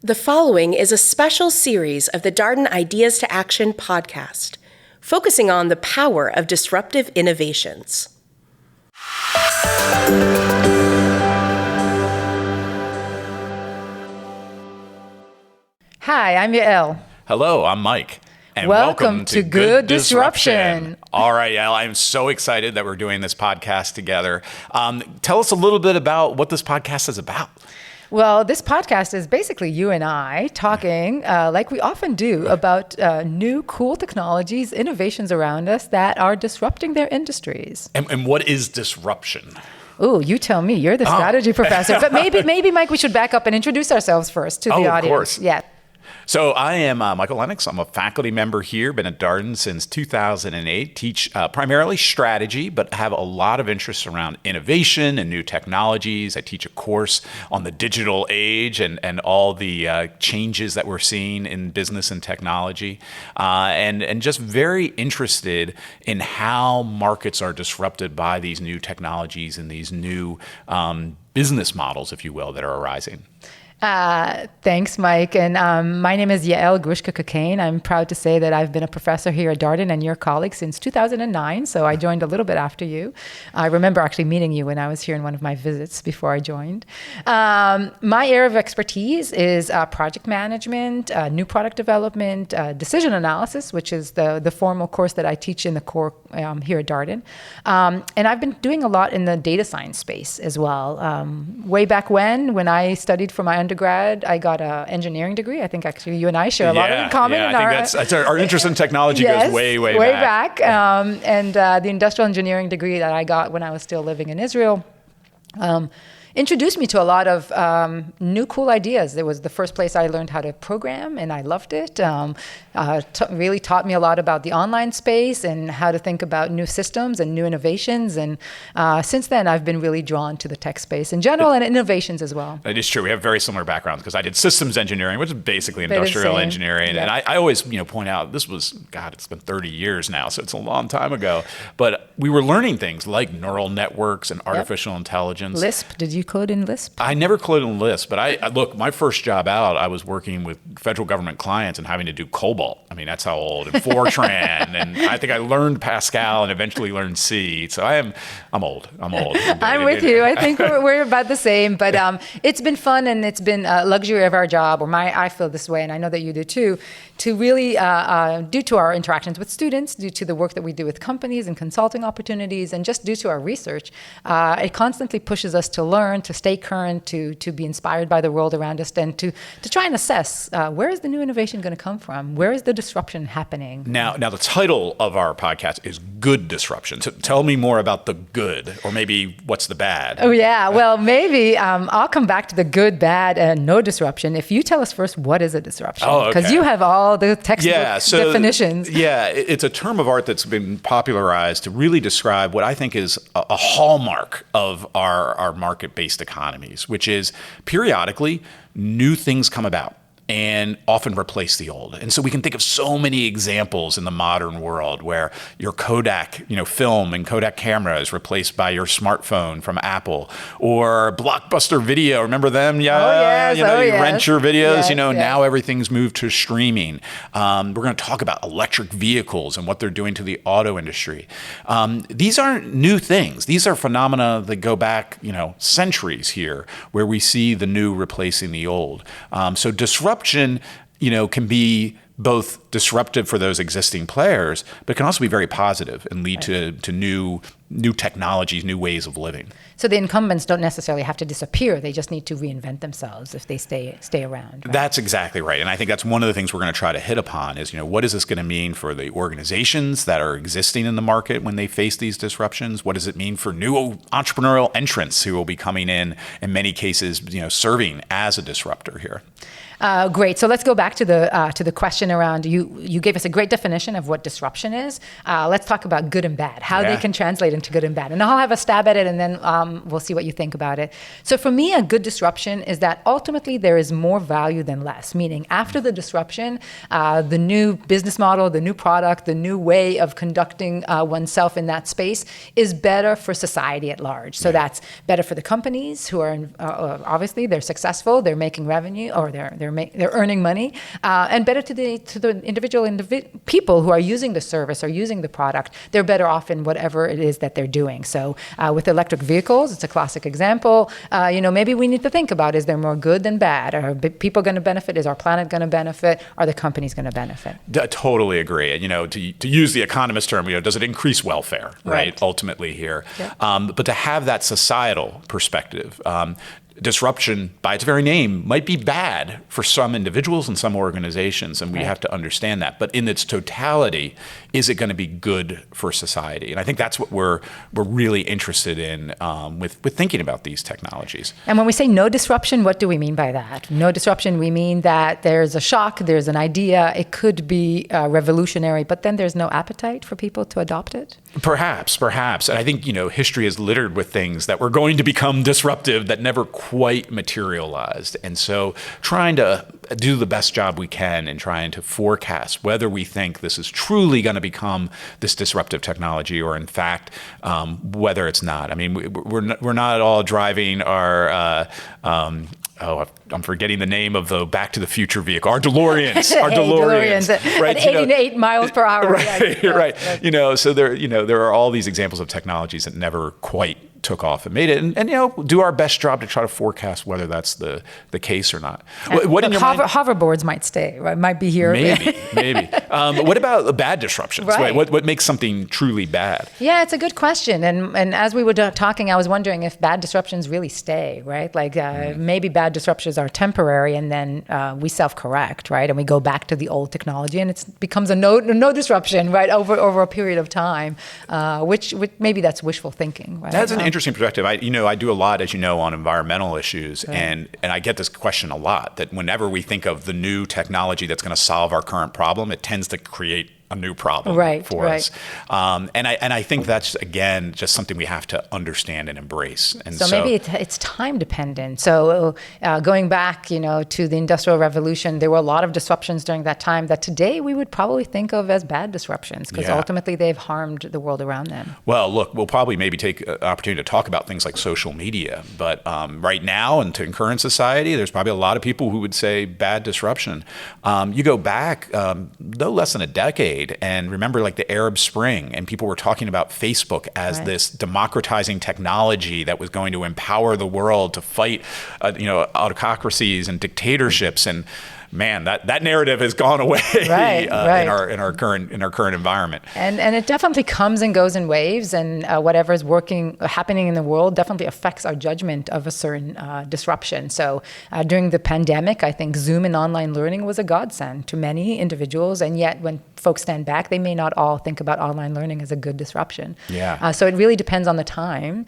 The following is a special series of the Darden Ideas to Action podcast, focusing on the power of disruptive innovations. Hi, I'm Yael. Hello, I'm Mike. And welcome to Good Disruption. All right, Yael, I'm so excited that we're doing this podcast together. Tell us a little bit about what this podcast is about. Well, this podcast is basically you and I talking, like we often do, about new cool technologies, innovations around us that are disrupting their industries. And what is disruption? Ooh, you tell me. You're the strategy professor. But maybe, Mike, we should back up and introduce ourselves first to the audience. Of course. Yeah. So I am Michael Lennox. I'm a faculty member here, been at Darden since 2008, teach primarily strategy, but have a lot of interest around innovation and new technologies. I teach a course on the digital age and all the changes that we're seeing in business and technology, and just very interested in how markets are disrupted by these new technologies and these new business models, if you will, that are arising. Thanks, Mike. And my name is Yael Grushka-Cocaine. I'm proud to say that I've been a professor here at Darden and your colleague since 2009. So I joined a little bit after you. I remember actually meeting you when I was here in one of my visits before I joined. My area of expertise is project management, new product development, decision analysis, which is the formal course that I teach in the core here at Darden. And I've been doing a lot in the data science space as well. Way back when I studied for my undergrad, I got an engineering degree. I think actually you and I share a lot in common. Yeah, I think that's our interest in technology yes, goes way back. And the industrial engineering degree that I got when I was still living in Israel introduced me to a lot of new cool ideas. It was the first place I learned how to program, and I loved it. Really taught me a lot about the online space and how to think about new systems and new innovations. And since then, I've been really drawn to the tech space in general and innovations as well. It is true. We have very similar backgrounds because I did systems engineering, which is basically industrial engineering. Yeah. And I always point out this was, it's been 30 years now, so it's a long time ago. But we were learning things like neural networks and artificial intelligence. Lisp. Did you code in Lisp? I never coded in Lisp, but look, my first job out, I was working with federal government clients and having to do COBOL. I mean, that's how old. And Fortran, and I think I learned Pascal and eventually learned C. So I'm old. I'm with you. I think we're about the same. But it's been fun, and it's been a luxury of our job, or I feel this way, and I know that you do too, to really, due to our interactions with students, due to the work that we do with companies and consulting opportunities, and just due to our research, it constantly pushes us to learn, to stay current, to be inspired by the world around us, and to try and assess where is the new innovation going to come from? Where is the disruption happening? Now the title of our podcast is Good Disruption. So tell me more about the good, or maybe what's the bad? Oh, yeah. Well, maybe I'll come back to the good, bad, and no disruption. If you tell us first, what is a disruption? Because you have all the textbook definitions. Yeah, it's a term of art that's been popularized to really describe what I think is a hallmark of our market-based economies, which is periodically new things come about and often replace the old. And so we can think of so many examples in the modern world where your Kodak, film and Kodak camera is replaced by your smartphone from Apple, or Blockbuster Video. Remember them? Yeah. You rent your videos, now everything's moved to streaming. We're going to talk about electric vehicles and what they're doing to the auto industry. These aren't new things. These are phenomena that go back, centuries here, where we see the new replacing the old. So disruption, can be both disruptive for those existing players, but can also be very positive and lead to new technologies, new ways of living. So the incumbents don't necessarily have to disappear. They just need to reinvent themselves if they stay around. Right? That's exactly right. And I think that's one of the things we're going to try to hit upon is, what is this going to mean for the organizations that are existing in the market when they face these disruptions? What does it mean for new entrepreneurial entrants who will be coming in many cases, serving as a disruptor here? Great. So let's go back to the question around you you gave us a great definition of what disruption is. Let's talk about good and bad, how they can translate into good and bad. And I'll have a stab at it, and then we'll see what you think about it. So for me, a good disruption is that ultimately there is more value than less, meaning after the disruption, the new business model, the new product, the new way of conducting oneself in that space is better for society at large. So that's better for the companies who are obviously they're successful, they're making revenue, or they're earning money, and better to the individual people who are using the service or using the product. They're better off in whatever it is that they're doing. So with electric vehicles, it's a classic example. Maybe we need to think about, is there more good than bad? Are people going to benefit? Is our planet going to benefit? Are the companies going to benefit? Totally agree. And, to use the economist term, does it increase welfare, right? Ultimately here. Yep. But to have that societal perspective, disruption, by its very name, might be bad for some individuals and some organizations, and we have to understand that. But in its totality, is it going to be good for society? And I think that's what we're really interested in with thinking about these technologies. And when we say no disruption, what do we mean by that? No disruption, we mean that there's a shock, there's an idea, it could be revolutionary, but then there's no appetite for people to adopt it? Perhaps. And I think, history is littered with things that were going to become disruptive that never quite materialized. And so trying to do the best job we can in trying to forecast whether we think this is truly going to become this disruptive technology or in fact, whether it's not. I mean, we're not all driving our, I'm forgetting the name of the Back to the Future vehicle. Our DeLoreans. Right? At 88 miles per hour. Right. So there are all these examples of technologies that never quite took off and made it, and do our best job to try to forecast whether that's the case or not. What in your mind? Hoverboards might stay, right? Might be here. Maybe. What about bad disruptions? Right. What makes something truly bad? Yeah, it's a good question. And as we were talking, I was wondering if bad disruptions really stay, right? Like maybe bad disruptions are temporary, and then we self-correct, right? And we go back to the old technology, and it becomes a no disruption, right? Over a period of time, which maybe that's wishful thinking, right? That's an interesting perspective. I do a lot, as you know, on environmental issues, and I get this question a lot, that whenever we think of the new technology that's going to solve our current problem, it tends to create a new problem for us. And I think that's, again, just something we have to understand and embrace. And so maybe it's time dependent. So going back, to the Industrial Revolution, there were a lot of disruptions during that time that today we would probably think of as bad disruptions because ultimately they've harmed the world around them. Well, look, we'll probably maybe take an opportunity to talk about things like social media. But right now and in current society, there's probably a lot of people who would say bad disruption. You go back no less than a decade, and remember like the Arab Spring, and people were talking about Facebook as this democratizing technology that was going to empower the world to fight autocracies and dictatorships. And man, that narrative has gone away in our current environment. And it definitely comes and goes in waves, and whatever is happening in the world definitely affects our judgment of a certain disruption. So during the pandemic, I think Zoom and online learning was a godsend to many individuals, and yet when folks stand back, they may not all think about online learning as a good disruption. So it really depends on the time.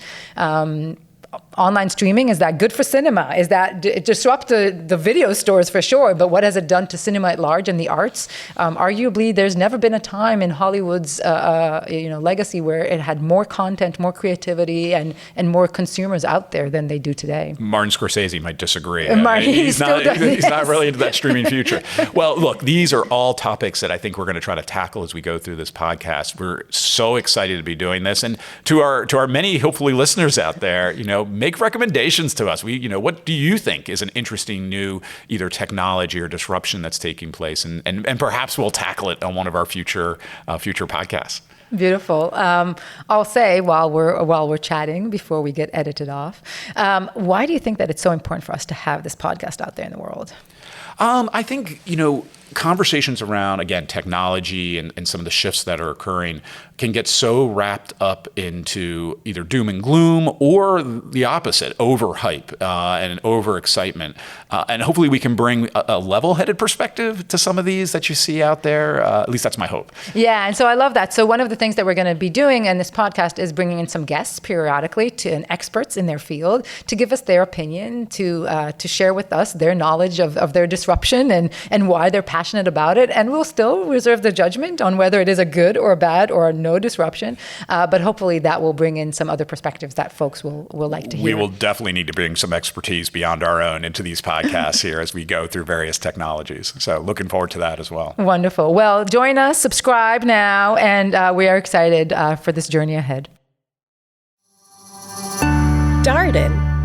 Online streaming, is that good for cinema? Is that it disrupt the video stores for sure, but what has it done to cinema at large and the arts? Arguably, there's never been a time in Hollywood's legacy where it had more content, more creativity, and more consumers out there than they do today. Martin Scorsese might disagree. He's not really into that streaming future. Well, look, these are all topics that I think we're going to try to tackle as we go through this podcast. We're so excited to be doing this, and to our many hopefully listeners out there, make recommendations to us. What do you think is an interesting new either technology or disruption that's taking place, and perhaps we'll tackle it on one of our future podcasts. Beautiful. I'll say while we're chatting before we get edited off, why do you think that it's so important for us to have this podcast out there in the world? I think, conversations around, again, technology and some of the shifts that are occurring can get so wrapped up into either doom and gloom or the opposite, overhype and overexcitement. And hopefully we can bring a level-headed perspective to some of these that you see out there. At least that's my hope. Yeah, and so I love that. So one of the things that we're going to be doing in this podcast is bringing in some guests periodically and experts in their field to give us their opinion, to share with us their knowledge of their disruption and why they're passionate passionate about it, and we'll still reserve the judgment on whether it is a good or a bad or a no disruption. But hopefully that will bring in some other perspectives that folks will like to hear. We will definitely need to bring some expertise beyond our own into these podcasts here as we go through various technologies. So looking forward to that as well. Wonderful. Well, join us, subscribe now, and we are excited for this journey ahead. Darden